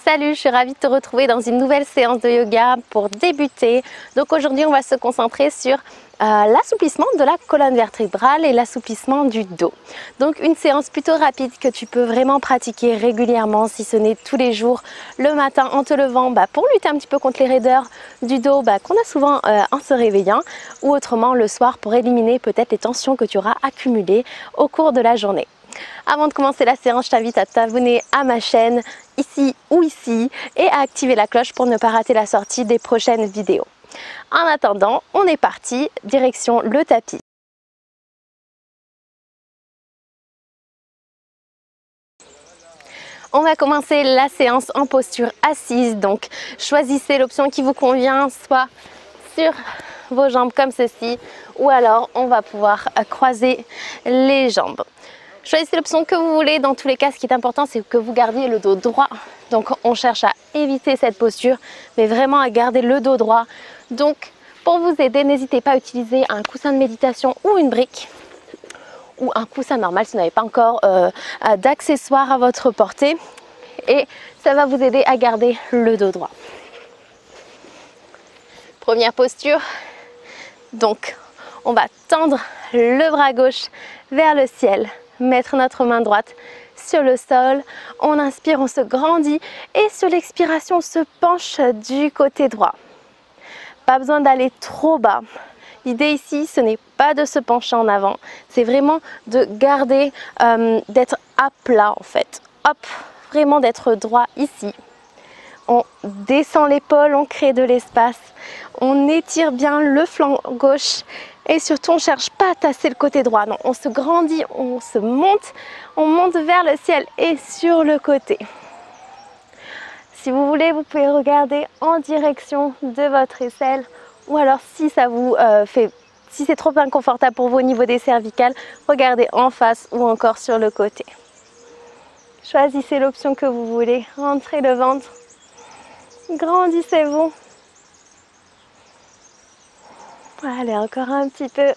Salut, je suis ravie de te retrouver dans une nouvelle séance de yoga pour débuter. Donc aujourd'hui, on va se concentrer sur l'assouplissement de la colonne vertébrale et l'assouplissement du dos. Donc une séance plutôt rapide que tu peux vraiment pratiquer régulièrement, si ce n'est tous les jours, le matin en te levant, pour lutter un petit peu contre les raideurs du dos qu'on a souvent en se réveillant, ou autrement le soir pour éliminer peut-être les tensions que tu auras accumulées au cours de la journée. Avant de commencer la séance, je t'invite à t'abonner à ma chaîne, ici ou ici, et à activer la cloche pour ne pas rater la sortie des prochaines vidéos. En attendant, on est parti, direction le tapis. On va commencer la séance en posture assise, donc choisissez l'option qui vous convient, soit sur vos jambes comme ceci, ou alors on va pouvoir croiser les jambes. Choisissez l'option que vous voulez. Dans tous les cas, ce qui est important, c'est que vous gardiez le dos droit. Donc, on cherche à éviter cette posture, mais vraiment à garder le dos droit. Donc, pour vous aider, n'hésitez pas à utiliser un coussin de méditation ou une brique ou un coussin normal si vous n'avez pas encore d'accessoires à votre portée. Et ça va vous aider à garder le dos droit. Première posture. Donc, on va tendre le bras gauche vers le ciel. Mettre notre main droite sur le sol, on inspire, on se grandit et sur l'expiration on se penche du côté droit. Pas besoin d'aller trop bas. L'idée ici, ce n'est pas de se pencher en avant, c'est vraiment de garder, d'être à plat en fait. Hop, vraiment d'être droit ici. On descend l'épaule, on crée de l'espace, on étire bien le flanc gauche. Et surtout, on ne cherche pas à tasser le côté droit. Non, on se grandit, on monte vers le ciel et sur le côté. Si vous voulez, vous pouvez regarder en direction de votre aisselle. Ou alors, si ça vous si c'est trop inconfortable pour vous au niveau des cervicales, regardez en face ou encore sur le côté. Choisissez l'option que vous voulez. Rentrez le ventre. Grandissez-vous. Allez, encore un petit peu.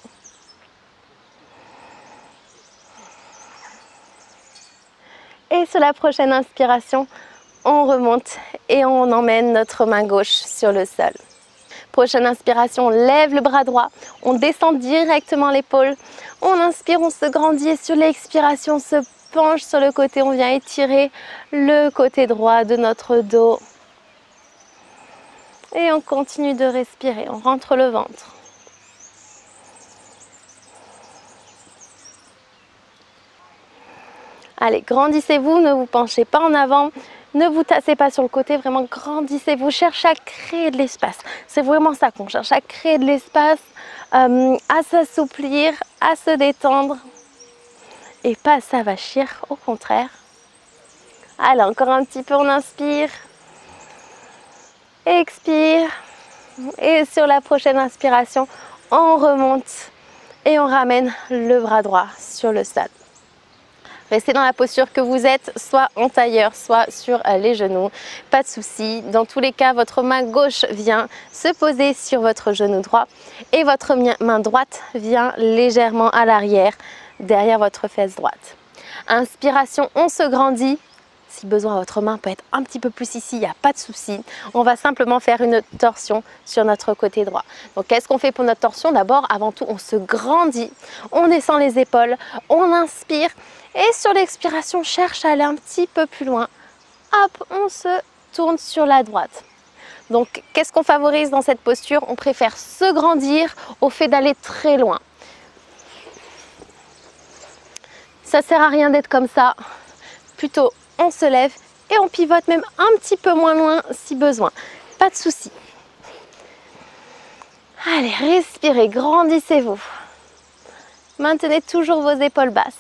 Et sur la prochaine inspiration, on remonte et on emmène notre main gauche sur le sol. Prochaine inspiration, on lève le bras droit, on descend directement l'épaule. On inspire, on se grandit et sur l'expiration, on se penche sur le côté. On vient étirer le côté droit de notre dos. Et on continue de respirer, on rentre le ventre. Allez, grandissez-vous, ne vous penchez pas en avant, ne vous tassez pas sur le côté, vraiment grandissez-vous, cherchez à créer de l'espace. C'est vraiment ça qu'on cherche, à créer de l'espace, à s'assouplir, à se détendre et pas à s'avachir, au contraire. Allez, encore un petit peu, on inspire, expire et sur la prochaine inspiration, on remonte et on ramène le bras droit sur le sol. Restez dans la posture que vous êtes, soit en tailleur, soit sur les genoux. Pas de souci. Dans tous les cas, votre main gauche vient se poser sur votre genou droit et votre main droite vient légèrement à l'arrière, derrière votre fesse droite. Inspiration, on se grandit. Si besoin, votre main peut être un petit peu plus ici, il n'y a pas de souci. On va simplement faire une torsion sur notre côté droit. Donc, qu'est-ce qu'on fait pour notre torsion? D'abord, avant tout, on se grandit, on descend les épaules, on inspire. Et sur l'expiration, cherche à aller un petit peu plus loin. Hop, on se tourne sur la droite. Donc, qu'est-ce qu'on favorise dans cette posture? On préfère se grandir au fait d'aller très loin. Ça ne sert à rien d'être comme ça. Plutôt, on se lève et on pivote même un petit peu moins loin si besoin. Pas de souci. Allez, respirez, grandissez-vous. Maintenez toujours vos épaules basses.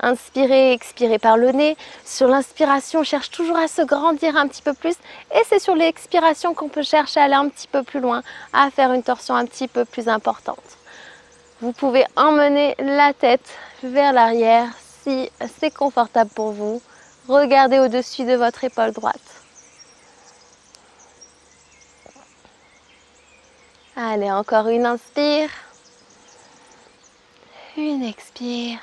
Inspirez, expirez par le nez. Sur l'inspiration, on cherche toujours à se grandir un petit peu plus. Et c'est sur l'expiration qu'on peut chercher à aller un petit peu plus loin, à faire une torsion un petit peu plus importante. Vous pouvez emmener la tête vers l'arrière si c'est confortable pour vous. Regardez au-dessus de votre épaule droite. Allez, encore une inspire. Une expire.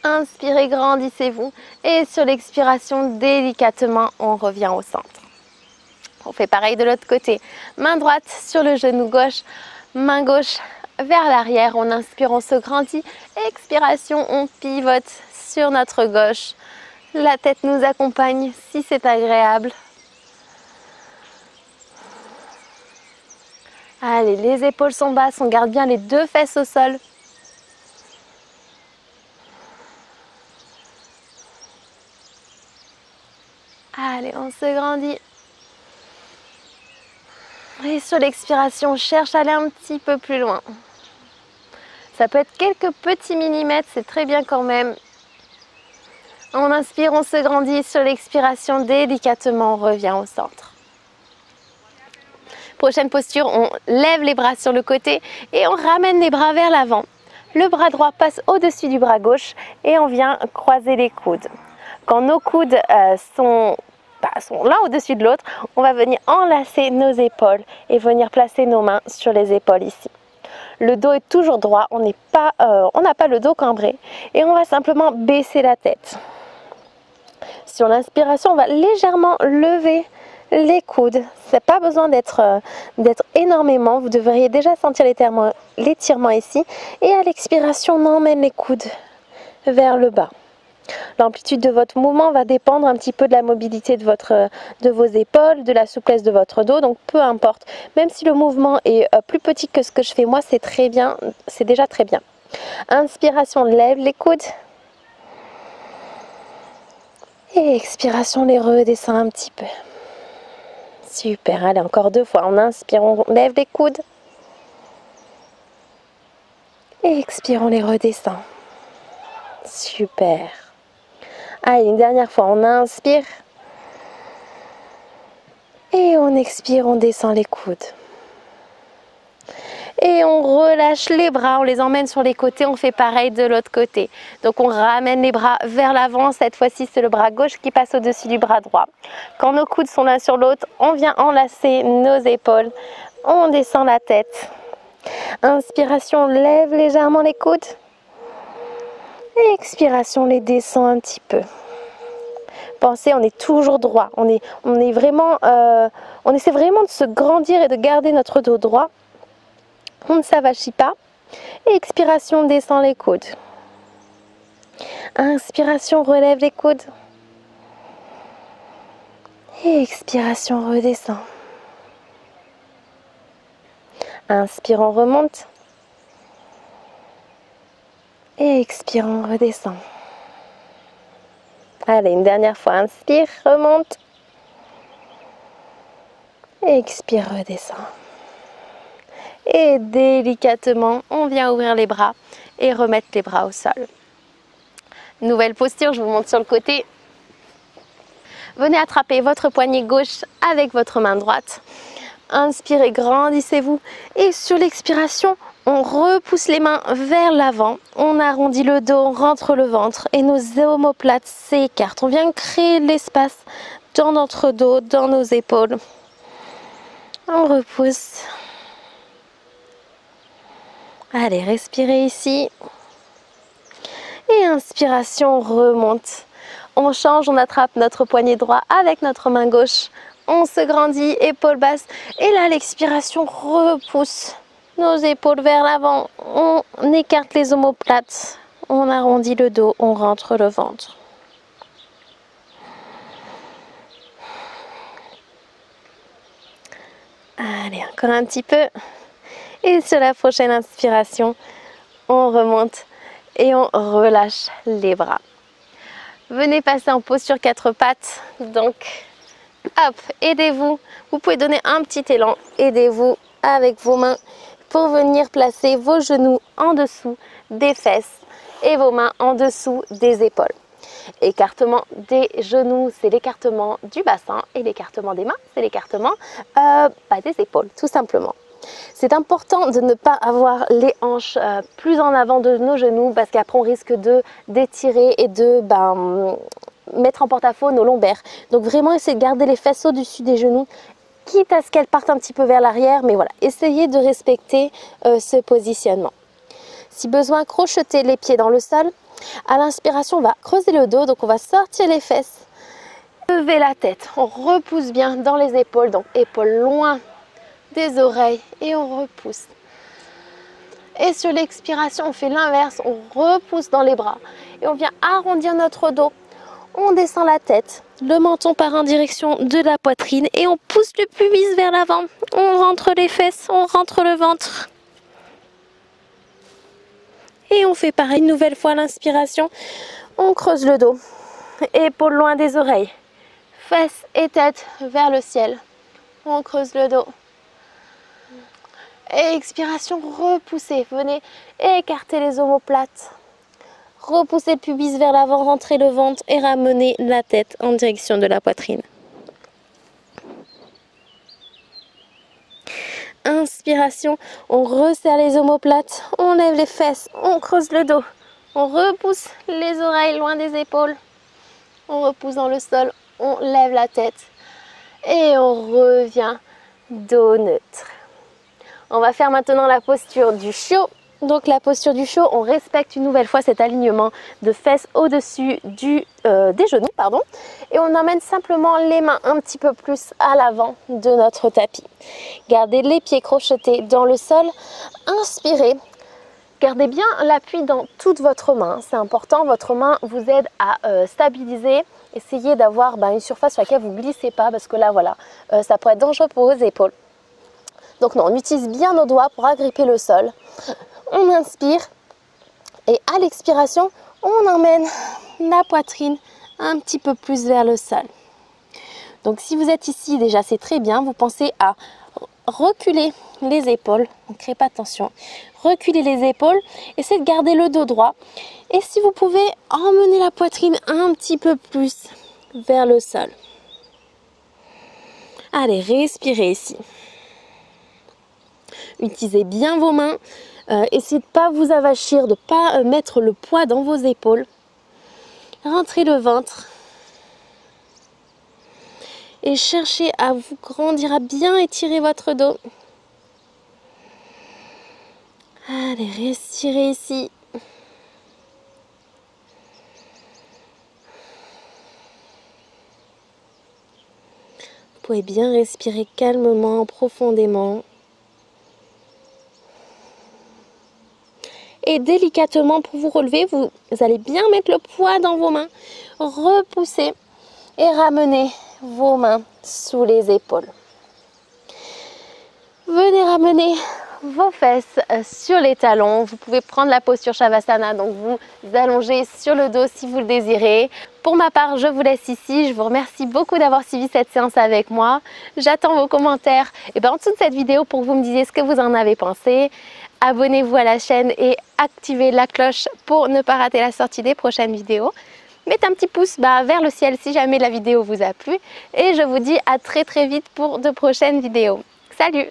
Inspirez, grandissez-vous. Et sur l'expiration, délicatement, on revient au centre. On fait pareil de l'autre côté. Main droite sur le genou gauche, main gauche vers l'arrière. On inspire, on se grandit. Expiration, on pivote sur notre gauche. La tête nous accompagne si c'est agréable. Allez, les épaules sont basses, on garde bien les deux fesses au sol. Allez, on se grandit. Et sur l'expiration, on cherche à aller un petit peu plus loin. Ça peut être quelques petits millimètres, c'est très bien quand même. On inspire, on se grandit. Sur l'expiration, délicatement, on revient au centre. Prochaine posture, on lève les bras sur le côté et on ramène les bras vers l'avant. Le bras droit passe au-dessus du bras gauche et on vient croiser les coudes. Quand nos coudes sont l'un au-dessus de l'autre, on va venir enlacer nos épaules et venir placer nos mains sur les épaules ici. Le dos est toujours droit, on n'a pas le dos cambré et on va simplement baisser la tête. Sur l'inspiration, on va légèrement lever les coudes. Ça n'a pas besoin d'être énormément. Vous devriez déjà sentir l'étirement ici. Et à l'expiration, on emmène les coudes vers le bas. L'amplitude de votre mouvement va dépendre un petit peu de la mobilité de vos épaules, de la souplesse de votre dos. Donc peu importe. Même si le mouvement est plus petit que ce que je fais moi, c'est très bien. C'est déjà très bien. Inspiration, lève les coudes. Et expiration, les redescend un petit peu. Super, allez, encore 2 fois. On inspire, on lève les coudes. Et expire, on les redescend. Super. Allez, une dernière fois, on inspire. Et on expire, on descend les coudes. Et on relâche les bras, on les emmène sur les côtés, on fait pareil de l'autre côté. Donc on ramène les bras vers l'avant, cette fois-ci c'est le bras gauche qui passe au-dessus du bras droit. Quand nos coudes sont l'un sur l'autre, on vient enlacer nos épaules, on descend la tête. Inspiration, on lève légèrement les coudes. Et expiration, on les descend un petit peu. Pensez, on est toujours droit, on essaie vraiment de se grandir et de garder notre dos droit. On ne s'avachit pas. Et expiration, descend les coudes. Inspiration, relève les coudes. Et expiration, redescend. Inspire, on remonte. Et expire, on redescend. Allez, une dernière fois. Inspire, remonte. Et expire, redescend. Et délicatement, on vient ouvrir les bras et remettre les bras au sol. Nouvelle posture, je vous montre sur le côté. Venez attraper votre poignet gauche avec votre main droite. Inspirez, grandissez-vous. Et sur l'expiration, on repousse les mains vers l'avant. On arrondit le dos, on rentre le ventre et nos omoplates s'écartent. On vient créer de l'espace dans notre dos, dans nos épaules. On repousse. Allez, respirez ici. Et inspiration, on remonte. On change, on attrape notre poignet droit avec notre main gauche. On se grandit, épaules basses. Et là, l'expiration repousse nos épaules vers l'avant. On écarte les omoplates. On arrondit le dos, on rentre le ventre. Allez, encore un petit peu. Et sur la prochaine inspiration, on remonte et on relâche les bras. Venez passer en posture 4 pattes. Donc, hop, aidez-vous. Vous pouvez donner un petit élan. Aidez-vous avec vos mains pour venir placer vos genoux en dessous des fesses et vos mains en dessous des épaules. Écartement des genoux, c'est l'écartement du bassin, et l'écartement des mains, c'est l'écartement des épaules, tout simplement. C'est important de ne pas avoir les hanches plus en avant de nos genoux, parce qu'après on risque d'étirer et de mettre en porte-à-faux nos lombaires. Donc vraiment essayez de garder les fesses au-dessus des genoux, quitte à ce qu'elles partent un petit peu vers l'arrière, mais voilà, essayez de respecter ce positionnement. Si besoin, crochetez les pieds dans le sol À l'inspiration, on va creuser le dos, donc on va sortir les fesses. Lever la tête, on repousse bien dans les épaules, donc épaules loin des oreilles et on repousse. Et sur l'expiration, on fait l'inverse, on repousse dans les bras et on vient arrondir notre dos. On descend la tête, le menton part en direction de la poitrine et on pousse le pubis vers l'avant. On rentre les fesses, on rentre le ventre. Et on fait pareil une nouvelle fois à l'inspiration. On creuse le dos, épaules loin des oreilles, fesses et tête vers le ciel. On creuse le dos. Et expiration, repoussez. Venez écarter les omoplates. Repoussez le pubis vers l'avant, rentrez le ventre et ramenez la tête en direction de la poitrine. Inspiration, on resserre les omoplates, on lève les fesses, on creuse le dos. On repousse les oreilles loin des épaules. On repousse dans le sol, on lève la tête. Et on revient dos neutre. On va faire maintenant la posture du chiot. Donc la posture du chiot, on respecte une nouvelle fois cet alignement de fesses au-dessus des genoux. Et on emmène simplement les mains un petit peu plus à l'avant de notre tapis. Gardez les pieds crochetés dans le sol. Inspirez. Gardez bien l'appui dans toute votre main. C'est important, votre main vous aide à stabiliser. Essayez d'avoir une surface sur laquelle vous ne glissez pas parce que là, voilà, ça pourrait être dangereux pour vos épaules. Donc non, on utilise bien nos doigts pour agripper le sol. On inspire et à l'expiration, on emmène la poitrine un petit peu plus vers le sol. Donc si vous êtes ici, déjà c'est très bien. Vous pensez à reculer les épaules. On ne crée pas de tension. Reculer les épaules. Essayez de garder le dos droit. Et si vous pouvez, emmener la poitrine un petit peu plus vers le sol. Allez, respirez ici. Utilisez bien vos mains. Essayez de ne pas vous avachir, de ne pas mettre le poids dans vos épaules. Rentrez le ventre. Et cherchez à vous grandir, à bien étirer votre dos. Allez, respirez ici. Vous pouvez bien respirer calmement, profondément. Et délicatement, pour vous relever, vous allez bien mettre le poids dans vos mains. Repoussez et ramenez vos mains sous les épaules. Venez ramener vos fesses sur les talons. Vous pouvez prendre la posture Shavasana, donc vous allongez sur le dos si vous le désirez. Pour ma part, je vous laisse ici. Je vous remercie beaucoup d'avoir suivi cette séance avec moi. J'attends vos commentaires en dessous de cette vidéo pour que vous me disiez ce que vous en avez pensé. Abonnez-vous à la chaîne et activez la cloche pour ne pas rater la sortie des prochaines vidéos. Mettez un petit pouce vers le ciel si jamais la vidéo vous a plu. Et je vous dis à très vite pour de prochaines vidéos. Salut!